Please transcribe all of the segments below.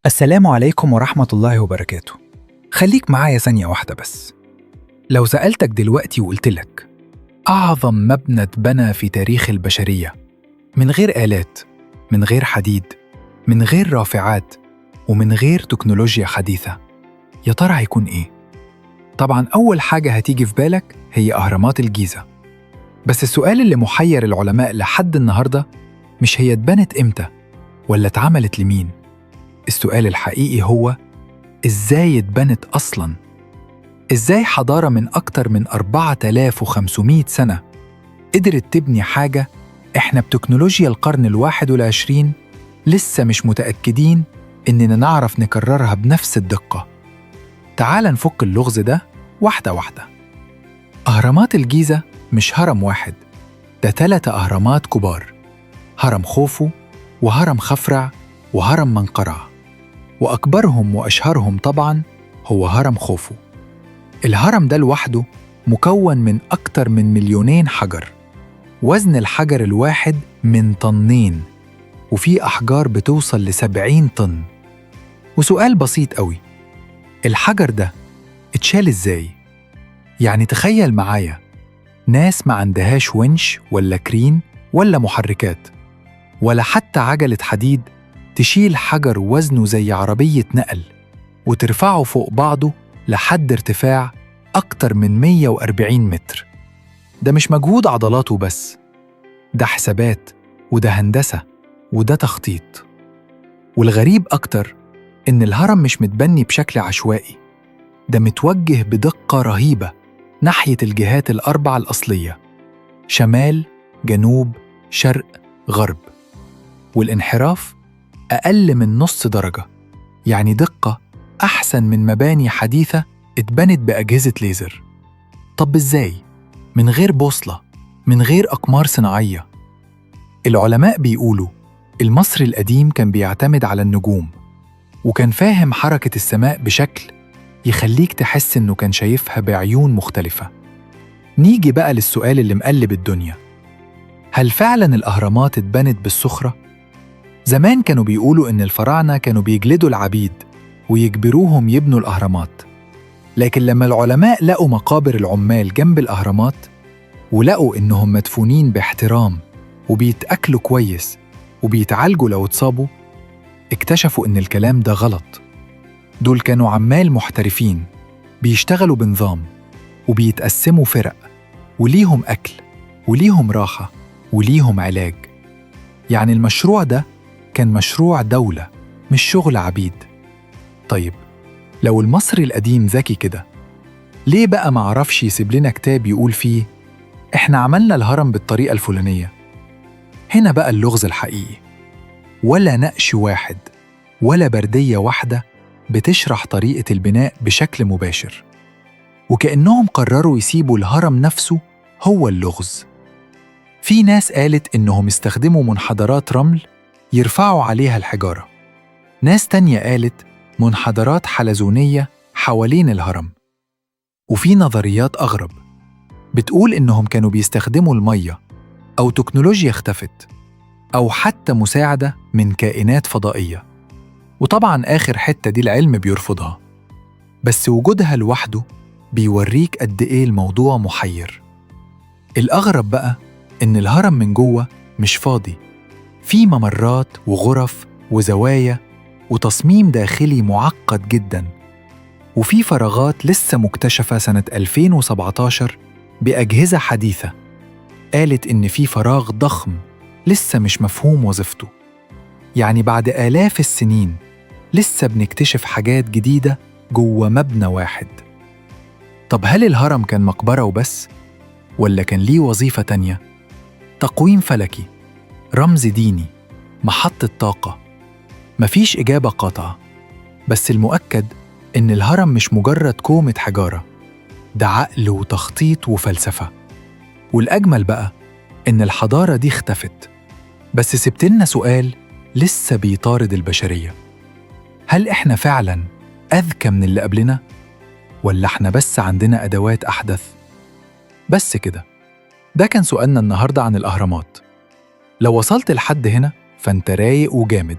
السلام عليكم ورحمة الله وبركاته. خليك معايا ثانية واحدة بس. لو سألتك دلوقتي وقلتلك أعظم مبنى اتبنى في تاريخ البشرية من غير آلات، من غير حديد، من غير رافعات، ومن غير تكنولوجيا حديثة، يا ترى هيكون إيه؟ طبعاً أول حاجة هتيجي في بالك هي أهرامات الجيزة. بس السؤال اللي محير العلماء لحد النهاردة مش هي اتبنت إمتى ولا اتعملت لمين. السؤال الحقيقي هو إزاي اتبنت أصلاً؟ إزاي حضارة من أكتر من 4500 سنة قدرت تبني حاجة إحنا بتكنولوجيا القرن ال21 لسه مش متأكدين إننا نعرف نكررها بنفس الدقة؟ تعال نفك اللغز ده واحدة واحدة. أهرامات الجيزة مش هرم واحد، ده 3 أهرامات كبار: هرم خوفو، وهرم خفرع، وهرم منقرع. وأكبرهم وأشهرهم طبعاً هو هرم خوفو. الهرم ده لوحده مكون من أكتر من 2,000,000 حجر، وزن الحجر الواحد من 2 طن، وفي أحجار بتوصل ل70 طن. وسؤال بسيط قوي، الحجر ده اتشال إزاي؟ يعني تخيل معايا ناس ما عندهاش ونش ولا كرين ولا محركات ولا حتى عجلة حديد تشيل حجر وزنه زي عربية نقل وترفعه فوق بعضه لحد ارتفاع أكتر من 140 متر. ده مش مجهود عضلاته بس، ده حسابات، وده هندسة، وده تخطيط. والغريب أكتر إن الهرم مش متبني بشكل عشوائي، ده متوجه بدقة رهيبة ناحية الجهات ال4 الأصلية: شمال، جنوب، شرق، غرب. والانحراف أقل من نص درجة، يعني دقة أحسن من مباني حديثة اتبنت بأجهزة ليزر. طب إزاي؟ من غير بوصلة، من غير أقمار صناعية. العلماء بيقولوا المصري القديم كان بيعتمد على النجوم، وكان فاهم حركة السماء بشكل يخليك تحس إنه كان شايفها بعيون مختلفة. نيجي بقى للسؤال اللي مقلب الدنيا: هل فعلاً الأهرامات اتبنت بالصخرة؟ زمان كانوا بيقولوا إن الفراعنة كانوا بيجلدوا العبيد ويجبروهم يبنوا الأهرامات، لكن لما العلماء لقوا مقابر العمال جنب الأهرامات ولقوا إنهم مدفونين باحترام وبيتأكلوا كويس وبيتعالجوا لو اتصابوا، اكتشفوا إن الكلام ده غلط. دول كانوا عمال محترفين بيشتغلوا بنظام وبيتقسموا فرق، وليهم أكل وليهم راحة وليهم علاج. يعني المشروع ده كان مشروع دولة مش شغل عبيد. طيب لو المصري القديم ذكي كده، ليه بقى معرفش يسيب لنا كتاب يقول فيه إحنا عملنا الهرم بالطريقة الفلانية؟ هنا بقى اللغز الحقيقي. ولا نقش واحد ولا بردية واحدة بتشرح طريقة البناء بشكل مباشر، وكأنهم قرروا يسيبوا الهرم نفسه هو اللغز. في ناس قالت إنهم استخدموا منحدرات رمل يرفعوا عليها الحجارة، ناس تانية قالت منحدرات حلزونية حوالين الهرم، وفي نظريات أغرب بتقول إنهم كانوا بيستخدموا المية أو تكنولوجيا اختفت أو حتى مساعدة من كائنات فضائية. وطبعاً آخر حتة دي العلم بيرفضها، بس وجودها لوحده بيوريك قد إيه الموضوع محير. الأغرب بقى إن الهرم من جوه مش فاضي، في ممرات وغرف وزوايا وتصميم داخلي معقد جداً، وفي فراغات لسه مكتشفة سنة 2017 بأجهزة حديثة قالت إن في فراغ ضخم لسه مش مفهوم وظيفته. يعني بعد آلاف السنين لسه بنكتشف حاجات جديدة جوه مبنى واحد. طب هل الهرم كان مقبرة وبس؟ ولا كان ليه وظيفة تانية؟ تقويم فلكي، رمز ديني، محطة طاقة؟ مفيش إجابة قاطعة، بس المؤكد إن الهرم مش مجرد كومة حجارة، ده عقل وتخطيط وفلسفة. والأجمل بقى إن الحضارة دي اختفت، بس سبتلنا سؤال لسه بيطارد البشرية: هل إحنا فعلاً أذكى من اللي قبلنا؟ ولا إحنا بس عندنا أدوات أحدث؟ بس كده، ده كان سؤالنا النهاردة عن الأهرامات. لو وصلت لحد هنا فأنت رايق وجامد.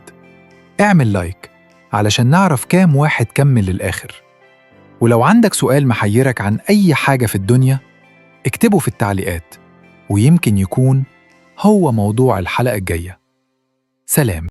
اعمل لايك علشان نعرف كام واحد كمل للآخر. ولو عندك سؤال محيرك عن أي حاجة في الدنيا، اكتبه في التعليقات، ويمكن يكون هو موضوع الحلقة الجاية. سلام.